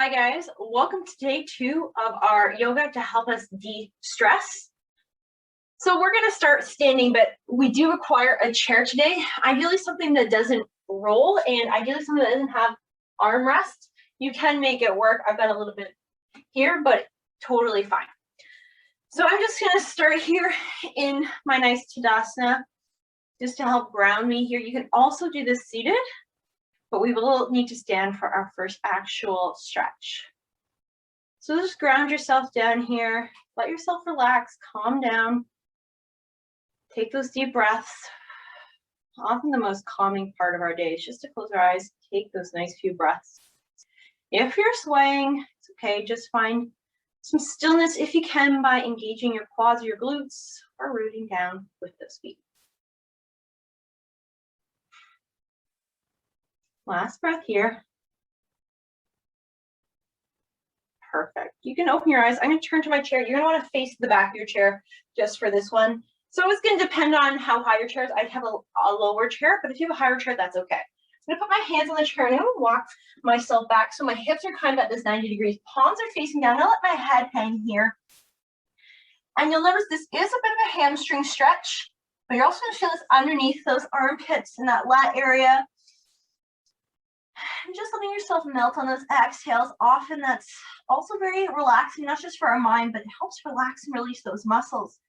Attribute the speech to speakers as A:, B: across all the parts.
A: Hi guys, welcome to day 2 of our yoga to help us de-stress. So we're going to start standing, but we do require a chair today. Ideally something that doesn't roll and ideally something that doesn't have armrest. You can make it work. I've got a little bit here, but totally fine. So I'm just going to start here in my nice Tadasana just to help ground me here. You can also do this seated, but we will need to stand for our first actual stretch. So just ground yourself down here, let yourself relax, calm down, take those deep breaths. Often the most calming part of our day is just to close our eyes, take those nice few breaths. If you're swaying, it's okay, just find some stillness if you can by engaging your quads or your glutes or rooting down with those feet. Last breath here. Perfect. You can open your eyes. I'm going to turn to my chair. You're going to want to face the back of your chair just for this one. So it's going to depend on how high your chair is. I have a lower chair, but if you have a higher chair, that's okay. I'm going to put my hands on the chair and I'm going to walk myself back so my hips are kind of at this 90 degrees. Palms are facing down. I'm going to let my head hang here. And you'll notice this is a bit of a hamstring stretch, but you're also going to feel this underneath those armpits in that lat area. And just letting yourself melt on those exhales. Often that's also very relaxing, not just for our mind, but it helps relax and release those muscles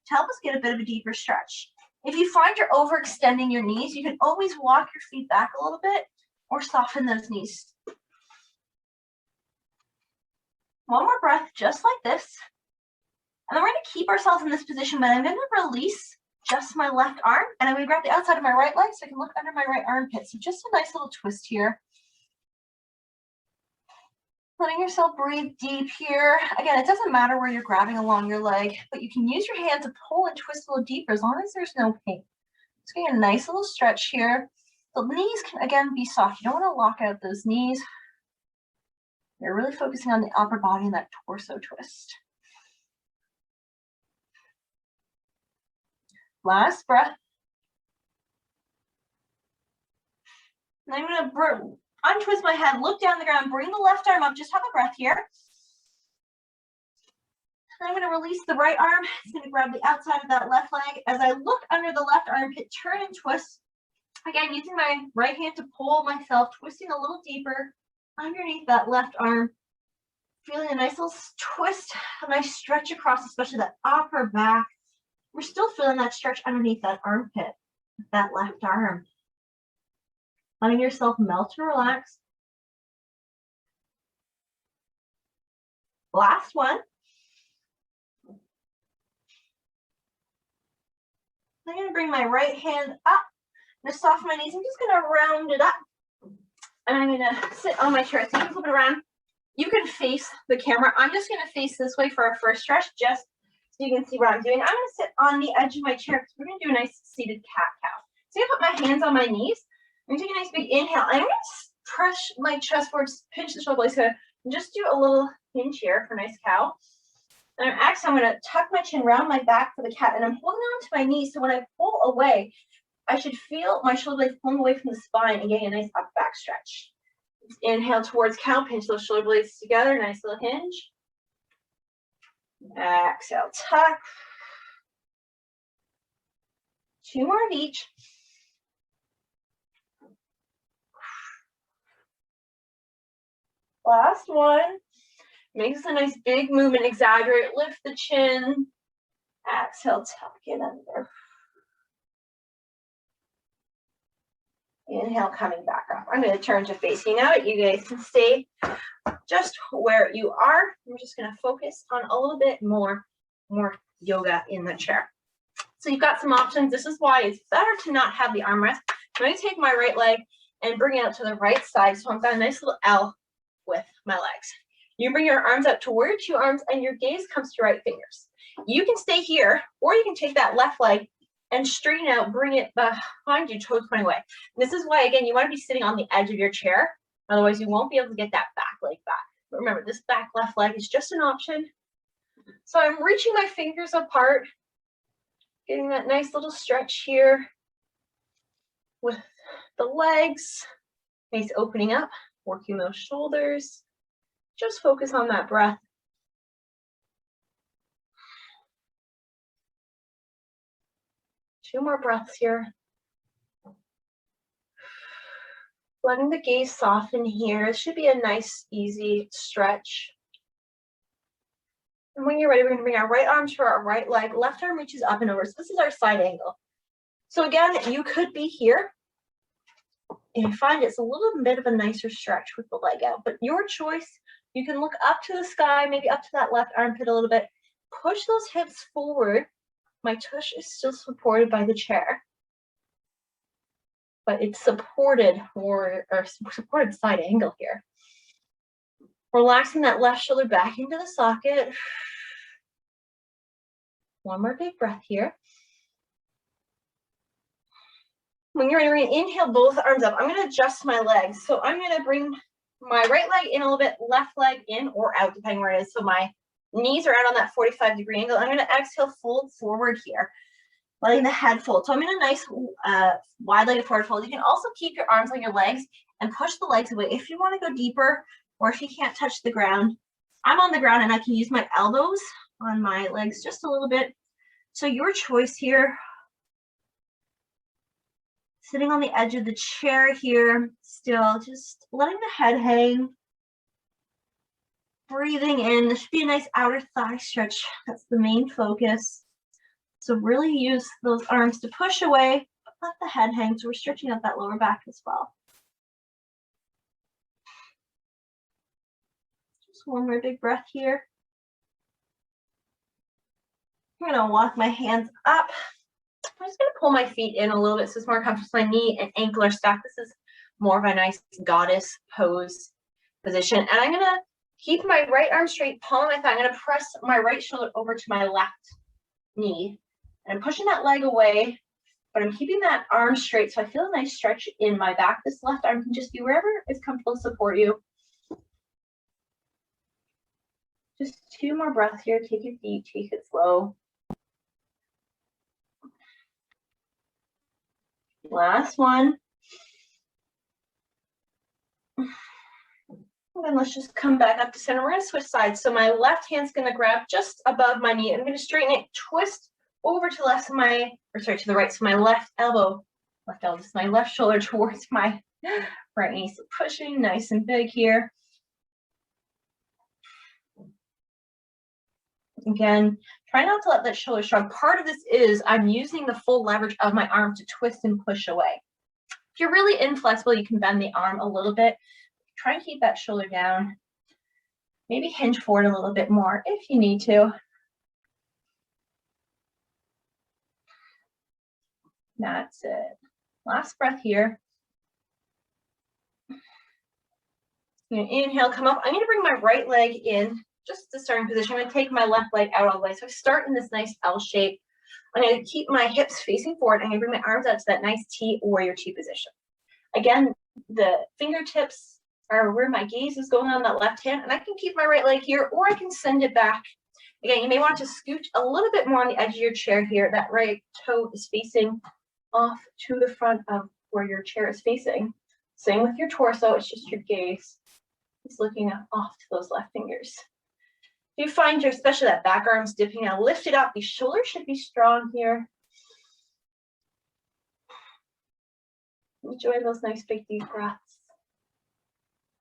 A: to help us get a bit of a deeper stretch. If you find you're overextending your knees, you can always walk your feet back a little bit or soften those knees. One more breath, just like this. And then we're going to keep ourselves in this position, but I'm going to release just my left arm, and I'm going to grab the outside of my right leg so I can look under my right armpit. So just a nice little twist here. Letting yourself breathe deep here. Again, it doesn't matter where you're grabbing along your leg, but you can use your hand to pull and twist a little deeper as long as there's no pain. Just getting a nice little stretch here. The knees can, again, be soft. You don't want to lock out those knees. You're really focusing on the upper body and that torso twist. Last breath. And I'm going to untwist my head, look down the ground, bring the left arm up, just have a breath here. And I'm going to release the right arm. It's going to grab the outside of that left leg. As I look under the left armpit, turn and twist. Again, using my right hand to pull myself, twisting a little deeper underneath that left arm. Feeling a nice little twist, a nice stretch across, especially that upper back. We're still feeling that stretch underneath that armpit, that left arm. Letting yourself melt and relax. Last one. I'm going to bring my right hand up. I'm going to soften my knees. I'm just going to round it up. And I'm going to sit on my chair. So you can flip it around. You can face the camera. I'm just going to face this way for our first stretch, just so you can see what I'm doing. I'm going to sit on the edge of my chair because we're going to do a nice seated cat-cow. So I'm going to put my hands on my knees. I'm going to take a nice big inhale. I'm going to press my chest forward, pinch the shoulder blades, and just do a little hinge here for a nice cow. And I'm going to tuck my chin around my back for the cat, and I'm holding on to my knees. So when I pull away, I should feel my shoulder blades pulling away from the spine and getting a nice up back stretch. Inhale towards cow, pinch those shoulder blades together, nice little hinge. Exhale, tuck. 2 more of each. Last one. Make this a nice big movement, exaggerate, lift the chin. Exhale, tuck it under. Inhale, coming back up. I'm going to turn to facing out. You guys can stay just where you are. We're just going to focus on a little bit more yoga in the chair. So you've got some options. This is why it's better to not have the armrest. I'm going to take my right leg and bring it out to the right side. So I've got a nice little L with my legs. You bring your arms up toward your 2 arms and your gaze comes to your right fingers. You can stay here, or you can take that left leg and straighten out, bring it behind you, toes pointing away. This is why, again, you want to be sitting on the edge of your chair. Otherwise, you won't be able to get that back leg back. But remember, this back left leg is just an option. So I'm reaching my fingers apart, getting that nice little stretch here with the legs, face opening up, working those shoulders. Just focus on that breath. Two more breaths here. Letting the gaze soften here. It should be a nice, easy stretch. And when you're ready, we're going to bring our right arm to our right leg. Left arm reaches up and over. So this is our side angle. So again, you could be here. And you find it's a little bit of a nicer stretch with the leg out. But your choice. You can look up to the sky, maybe up to that left armpit a little bit. Push those hips forward. My tush is still supported by the chair. But it's supported or supported side angle here. Relaxing that left shoulder back into the socket. One more big breath here. When you're ready, we're going to inhale both arms up. I'm going to adjust my legs. So I'm going to bring my right leg in a little bit, left leg in or out, depending where it is. So my knees are out on that 45-degree angle. I'm going to exhale, fold forward here, letting the head fold. So I'm in a nice wide-legged forward fold. You can also keep your arms on your legs and push the legs away. If you want to go deeper or if you can't touch the ground, I'm on the ground and I can use my elbows on my legs just a little bit. So your choice here. Sitting on the edge of the chair here, still just letting the head hang. Breathing in. This should be a nice outer thigh stretch. That's the main focus. So really use those arms to push away, but let the head hang. So we're stretching out that lower back as well. Just one more big breath here. I'm going to walk my hands up. I'm just going to pull my feet in a little bit so it's more comfortable. So my knee and ankle are stacked. This is more of a nice goddess pose position. And I'm going to keep my right arm straight, palm of my thigh. I'm going to press my right shoulder over to my left knee. And I'm pushing that leg away, but I'm keeping that arm straight. So I feel a nice stretch in my back. This left arm can just be wherever is comfortable to support you. Just two more breaths here. Take it deep, take it slow. Last one. And then let's just come back up to center. We're going to switch sides. So my left hand's going to grab just above my knee. I'm going to straighten it, twist over to the right. So my left elbow, just my left shoulder towards my right knee. So pushing nice and big here. Again, try not to let that shoulder shrug. Part of this is I'm using the full leverage of my arm to twist and push away. If you're really inflexible, you can bend the arm a little bit. Try and keep that shoulder down. Maybe hinge forward a little bit more if you need to. That's it. Last breath here. You're gonna inhale, come up. I'm going to bring my right leg in, just the starting position. I'm going to take my left leg out all the way. So I start in this nice L shape. I'm going to keep my hips facing forward. I'm going to bring my arms out to that nice T, warrior T position. Again, the fingertips are where my gaze is going on that left hand, and I can keep my right leg here, or I can send it back. Again, you may want to scooch a little bit more on the edge of your chair here. That right toe is facing off to the front of where your chair is facing. Same with your torso, it's just your gaze is looking off to those left fingers. If you find your, especially that back arm's dipping out, lift it up. These shoulders should be strong here. Enjoy those nice big deep breaths.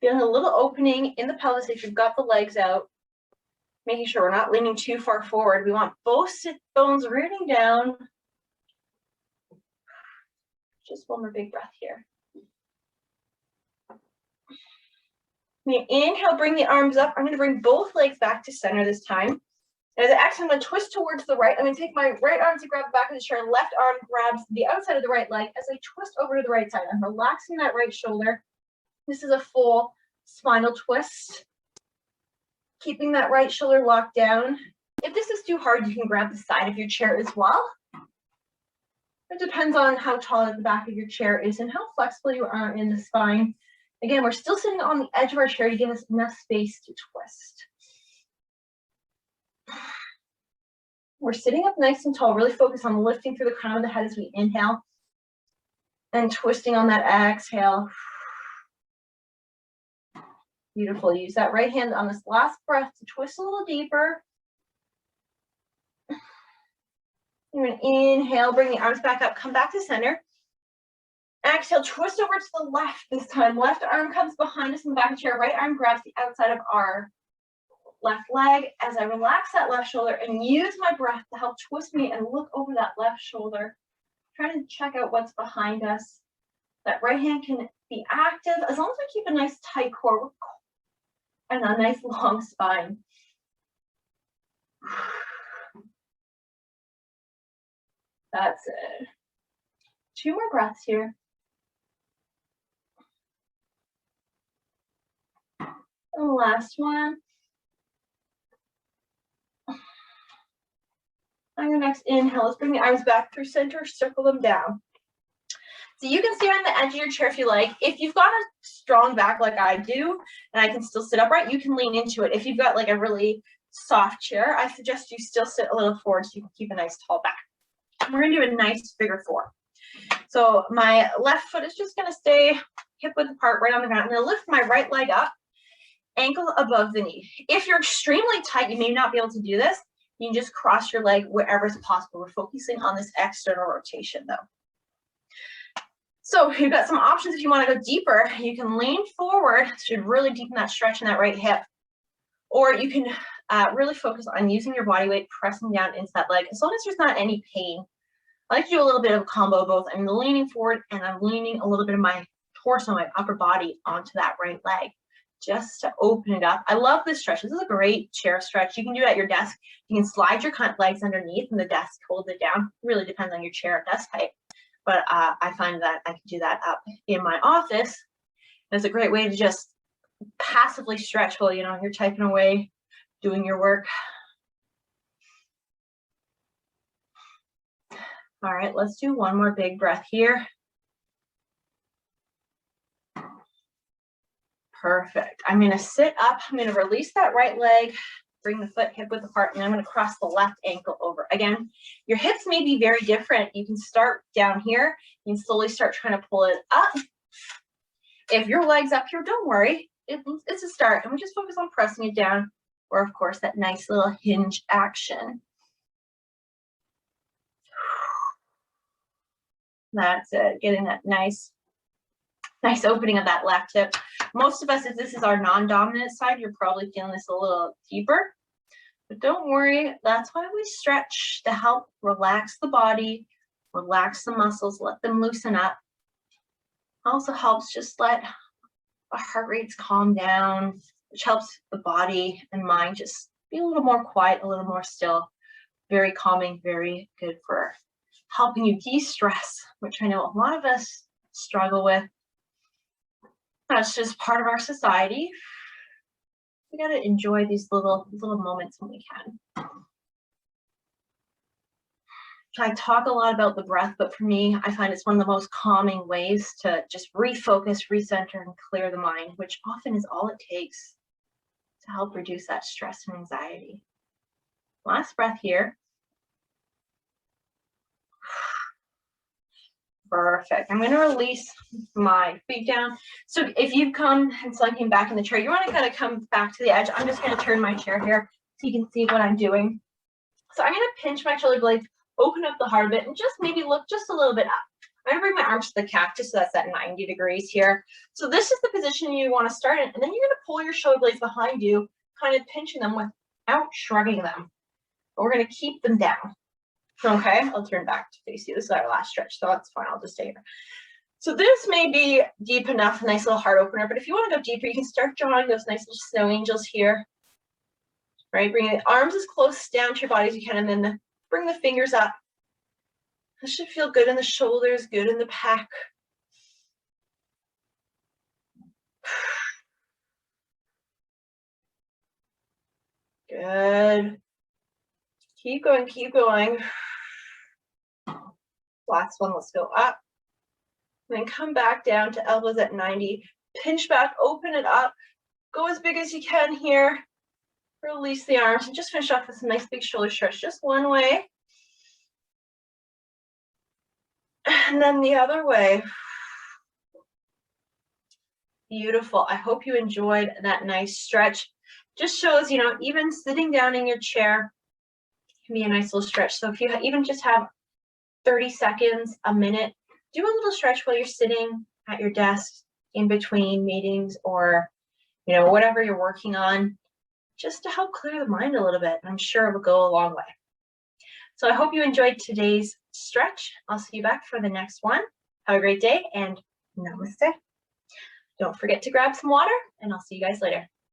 A: Feeling a little opening in the pelvis if you've got the legs out. Making sure we're not leaning too far forward. We want both sit bones rooting down. Just one more big breath here. When you inhale, bring the arms up. I'm going to bring both legs back to center this time. As I exhale, I'm going to twist towards the right. I'm going to take my right arm to grab the back of the chair. Left arm grabs the outside of the right leg as I twist over to the right side. I'm relaxing that right shoulder. This is a full spinal twist. Keeping that right shoulder locked down. If this is too hard, you can grab the side of your chair as well. It depends on how tall the back of your chair is and how flexible you are in the spine. Again, we're still sitting on the edge of our chair to give us enough space to twist. We're sitting up nice and tall, really focus on lifting through the crown of the head as we inhale and twisting on that exhale. Beautiful. Use that right hand on this last breath to twist a little deeper. You're going to inhale, bring the arms back up, come back to center. Exhale, twist over to the left this time. Left arm comes behind us in the back of the chair. Right arm grabs the outside of our left leg as I relax that left shoulder and use my breath to help twist me and look over that left shoulder. Trying to check out what's behind us. That right hand can be active as long as we keep a nice tight core and a nice long spine. That's it. 2 more breaths here. And the last one. On your next inhale, let's bring the arms back through center, circle them down. So you can stay on the edge of your chair if you like. If you've got a strong back like I do, and I can still sit upright, you can lean into it. If you've got like a really soft chair, I suggest you still sit a little forward so you can keep a nice tall back. We're gonna do a nice figure 4. So my left foot is just gonna stay hip width apart right on the ground. I'm gonna lift my right leg up, ankle above the knee. If you're extremely tight, you may not be able to do this. You can just cross your leg wherever is possible. We're focusing on this external rotation though. So you've got some options if you want to go deeper. You can lean forward to really deepen that stretch in that right hip. Or you can really focus on using your body weight, pressing down into that leg, as long as there's not any pain. I like to do a little bit of a combo of both. I'm leaning forward and I'm leaning a little bit of my torso, my upper body onto that right leg, just to open it up. I love this stretch. This is a great chair stretch. You can do it at your desk. You can slide your legs underneath and the desk holds it down. It really depends on your chair desk height. But I find that I can do that up in my office. It's a great way to just passively stretch while you're typing away, doing your work. All right, let's do one more big breath here. Perfect. I'm going to sit up. I'm going to release that right leg, bring the foot hip width apart, and I'm going to cross the left ankle over. Again, your hips may be very different. You can start down here. You can slowly start trying to pull it up. If your leg's up here, don't worry. It's a start. And we just focus on pressing it down, or of course, that nice little hinge action. That's it. Getting that nice opening of that left hip. Most of us, if this is our non-dominant side, you're probably feeling this a little deeper. But don't worry, that's why we stretch, to help relax the body, relax the muscles, let them loosen up. Also helps just let our heart rates calm down, which helps the body and mind just be a little more quiet, a little more still. Very calming, very good for helping you de-stress, which I know a lot of us struggle with. That's just part of our society. We got to enjoy these little moments when we can. I talk a lot about the breath, but for me, I find it's one of the most calming ways to just refocus, recenter, and clear the mind, which often is all it takes to help reduce that stress and anxiety. Last breath here. Perfect. I'm going to release my feet down. So if you've come and slunking back in the chair, you want to kind of come back to the edge. I'm just going to turn my chair here so you can see what I'm doing. So I'm going to pinch my shoulder blades, open up the heart a bit, and just maybe look just a little bit up. I'm going to bring my arms to the cactus, so that's at 90 degrees here. So this is the position you want to start in, and then you're going to pull your shoulder blades behind you, kind of pinching them without shrugging them. But we're going to keep them down. Okay, I'll turn back to face you. This is our last stretch, so that's fine. I'll just stay here. So this may be deep enough, a nice little heart opener, but if you want to go deeper, you can start drawing those nice little snow angels here. Right, bring the arms as close down to your body as you can, and then bring the fingers up. This should feel good in the shoulders, good in the pec. Good. Keep going, keep going. Last one, let's go up. And then come back down to elbows at 90. Pinch back, open it up. Go as big as you can here. Release the arms and just finish off with some nice big shoulder stretch, just one way. And then the other way. Beautiful. I hope you enjoyed that nice stretch. Just shows, even sitting down in your chair can be a nice little stretch. So if you even just have 30 seconds, a minute, do a little stretch while you're sitting at your desk in between meetings or, whatever you're working on, just to help clear the mind a little bit. I'm sure it will go a long way. So I hope you enjoyed today's stretch. I'll see you back for the next one. Have a great day and namaste. Don't forget to grab some water, and I'll see you guys later.